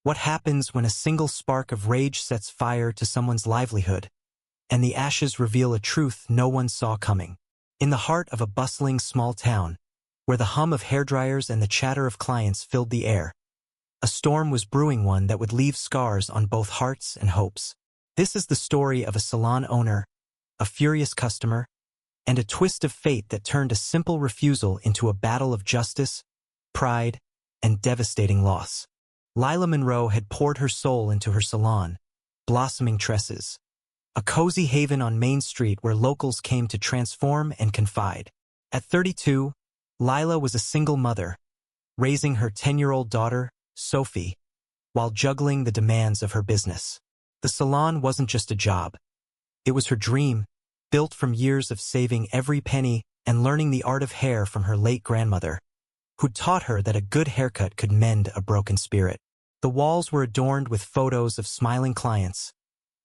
What happens when a single spark of rage sets fire to someone's livelihood, and the ashes reveal a truth no one saw coming? In the heart of a bustling small town, where the hum of hairdryers and the chatter of clients filled the air, a storm was brewing, one that would leave scars on both hearts and hopes. This is the story of a salon owner, a furious customer, and a twist of fate that turned a simple refusal into a battle of justice, pride, and devastating loss. Lila Monroe had poured her soul into her salon, Blossoming Tresses, a cozy haven on Main Street where locals came to transform and confide. At 32, Lila was a single mother, raising her 10-year-old daughter, Sophie, while juggling the demands of her business. The salon wasn't just a job. It was her dream, built from years of saving every penny and learning the art of hair from her late grandmother, who taught her that a good haircut could mend a broken spirit. The walls were adorned with photos of smiling clients,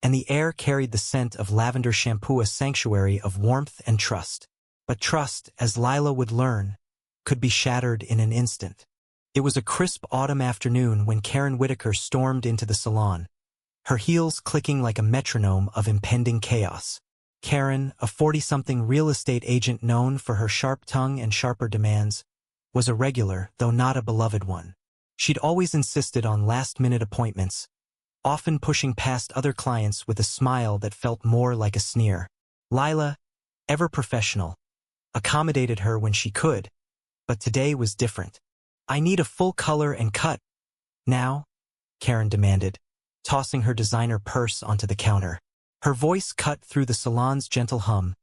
and the air carried the scent of lavender shampoo, a sanctuary of warmth and trust. But trust, as Lila would learn, could be shattered in an instant. It was a crisp autumn afternoon when Karen Whitaker stormed into the salon, her heels clicking like a metronome of impending chaos. Karen, a 40-something real estate agent known for her sharp tongue and sharper demands, was a regular, though not a beloved one. She'd always insisted on last-minute appointments, often pushing past other clients with a smile that felt more like a sneer. Lila, ever professional, accommodated her when she could, but today was different. "I need a full color and cut now," Karen demanded, tossing her designer purse onto the counter. Her voice cut through the salon's gentle hum,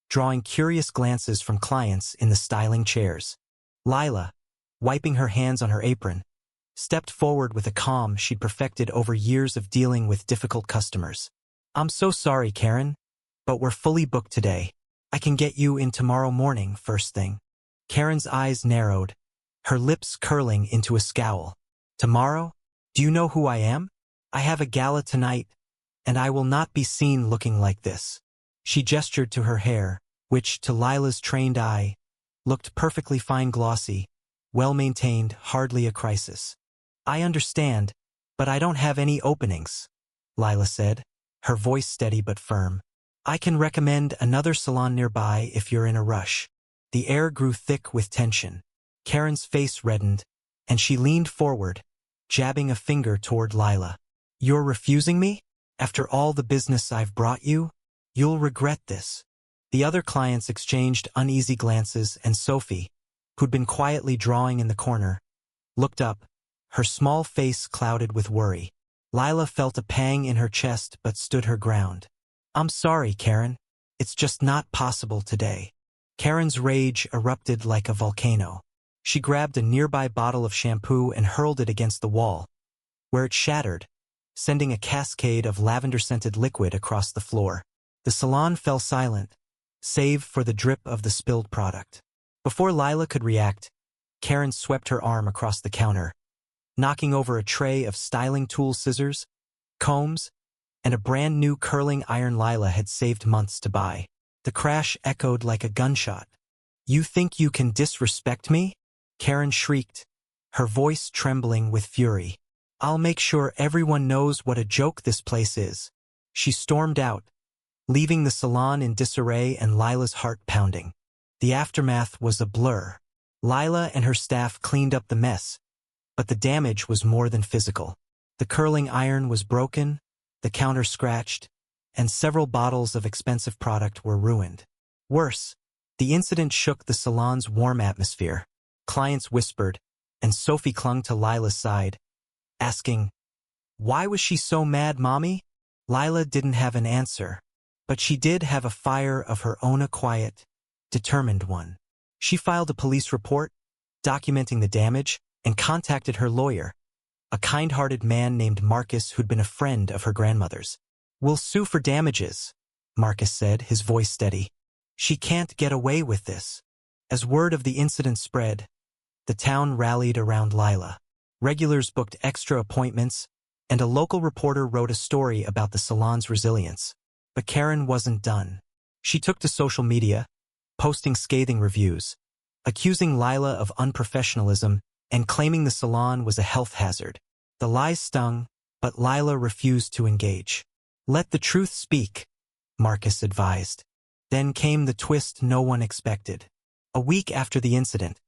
drawing curious glances from clients in the styling chairs. Lila, wiping her hands on her apron, stepped forward with a calm she'd perfected over years of dealing with difficult customers. "I'm so sorry, Karen, but we're fully booked today. I can get you in tomorrow morning, first thing." Karen's eyes narrowed, her lips curling into a scowl. "Tomorrow? Do you know who I am? I have a gala tonight, and I will not be seen looking like this." She gestured to her hair, which, to Lila's trained eye, looked perfectly fine, glossy, well-maintained, hardly a crisis. "I understand, but I don't have any openings," Lila said, her voice steady but firm. "I can recommend another salon nearby if you're in a rush." The air grew thick with tension. Karen's face reddened, and she leaned forward, jabbing a finger toward Lila. "You're refusing me? After all the business I've brought you? You'll regret this." The other clients exchanged uneasy glances, and Sophie, who'd been quietly drawing in the corner, looked up, her small face clouded with worry. Lila felt a pang in her chest but stood her ground. "I'm sorry, Karen. It's just not possible today." Karen's rage erupted like a volcano. She grabbed a nearby bottle of shampoo and hurled it against the wall, where it shattered, sending a cascade of lavender-scented liquid across the floor. The salon fell silent, save for the drip of the spilled product. Before Lila could react, Karen swept her arm across the counter, knocking over a tray of styling tool, scissors, combs, and a brand-new curling iron Lila had saved months to buy. The crash echoed like a gunshot. "You think you can disrespect me?" Karen shrieked, her voice trembling with fury. "I'll make sure everyone knows what a joke this place is." She stormed out, leaving the salon in disarray and Lila's heart pounding. The aftermath was a blur. Lila and her staff cleaned up the mess, but the damage was more than physical. The curling iron was broken, the counter scratched, and several bottles of expensive product were ruined. Worse, the incident shook the salon's warm atmosphere. Clients whispered, and Sophie clung to Lila's side, asking, "Why was she so mad, Mommy?" Lila didn't have an answer, but she did have a fire of her own, a quiet, determined one. She filed a police report, documenting the damage, and contacted her lawyer, a kind-hearted man named Marcus who'd been a friend of her grandmother's. "We'll sue for damages," Marcus said, his voice steady. "She can't get away with this." As word of the incident spread, the town rallied around Lila. Regulars booked extra appointments, and a local reporter wrote a story about the salon's resilience. But Karen wasn't done. She took to social media, posting scathing reviews, accusing Lila of unprofessionalism and claiming the salon was a health hazard. The lies stung, but Lila refused to engage. "Let the truth speak," Marcus advised. Then came the twist no one expected. A week after the incident,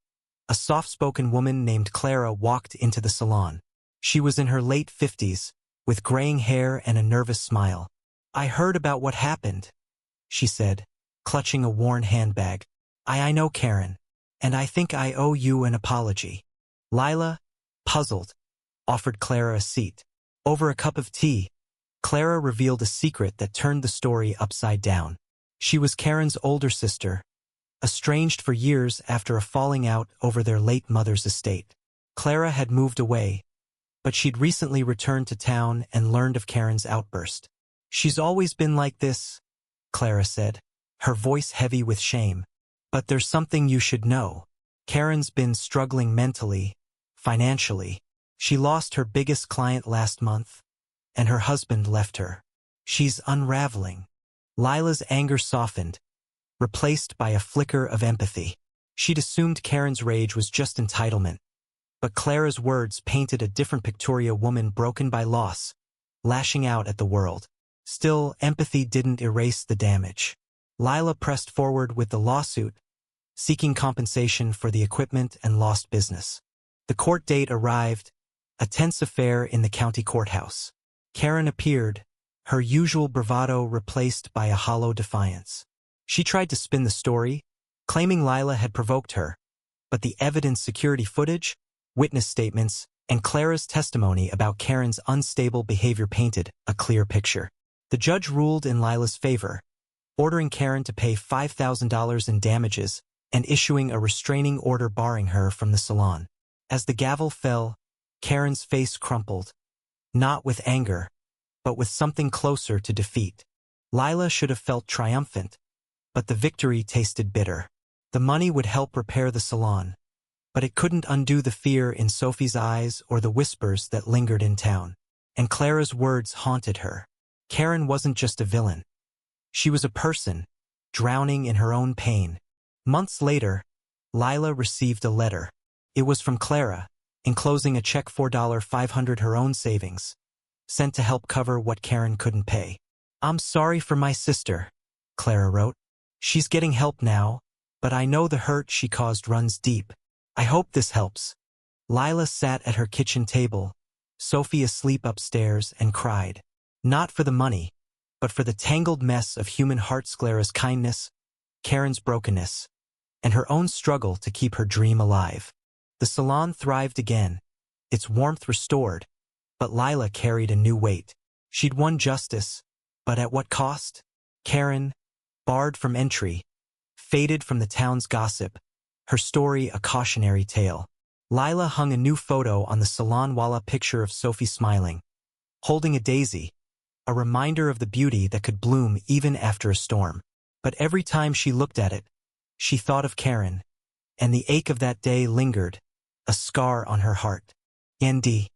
a soft-spoken woman named Clara walked into the salon. She was in her late 50s, with graying hair and a nervous smile. "I heard about what happened," she said, clutching a worn handbag. I know, Karen, and I think I owe you an apology." Lila, puzzled, offered Clara a seat. Over a cup of tea, Clara revealed a secret that turned the story upside down. She was Karen's older sister, estranged for years after a falling out over their late mother's estate. Clara had moved away, but she'd recently returned to town and learned of Karen's outburst. "She's always been like this," Clara said, her voice heavy with shame. "But there's something you should know. Karen's been struggling mentally, financially. She lost her biggest client last month, and her husband left her. She's unraveling." Lila's anger softened, replaced by a flicker of empathy. She'd assumed Karen's rage was just entitlement, but Clara's words painted a different picture: a woman broken by loss, lashing out at the world. Still, empathy didn't erase the damage. Lila pressed forward with the lawsuit, seeking compensation for the equipment and lost business. The court date arrived, a tense affair in the county courthouse. Karen appeared, her usual bravado replaced by a hollow defiance. She tried to spin the story, claiming Lila had provoked her, but the evidence, security footage, witness statements, and Clara's testimony about Karen's unstable behavior painted a clear picture. The judge ruled in Lila's favor, ordering Karen to pay $5,000 in damages and issuing a restraining order barring her from the salon. As the gavel fell, Karen's face crumpled, not with anger, but with something closer to defeat. Lila should have felt triumphant, but the victory tasted bitter. The money would help repair the salon, but it couldn't undo the fear in Sophie's eyes or the whispers that lingered in town. And Clara's words haunted her. Karen wasn't just a villain. She was a person, drowning in her own pain. Months later, Lila received a letter. It was from Clara, enclosing a check for $500, her own savings, sent to help cover what Karen couldn't pay. "I'm sorry for my sister," Clara wrote. "She's getting help now, but I know the hurt she caused runs deep. I hope this helps." Lila sat at her kitchen table, Sophie asleep upstairs, and cried. Not for the money, but for the tangled mess of human hearts: Clara's kindness, Karen's brokenness, and her own struggle to keep her dream alive. The salon thrived again, its warmth restored, but Lila carried a new weight. She'd won justice, but at what cost? Karen, barred from entry, faded from the town's gossip, her story a cautionary tale. Lila hung a new photo on the salon wall, a picture of Sophie smiling, holding a daisy, a reminder of the beauty that could bloom even after a storm. But every time she looked at it, she thought of Karen, and the ache of that day lingered, a scar on her heart. Nd.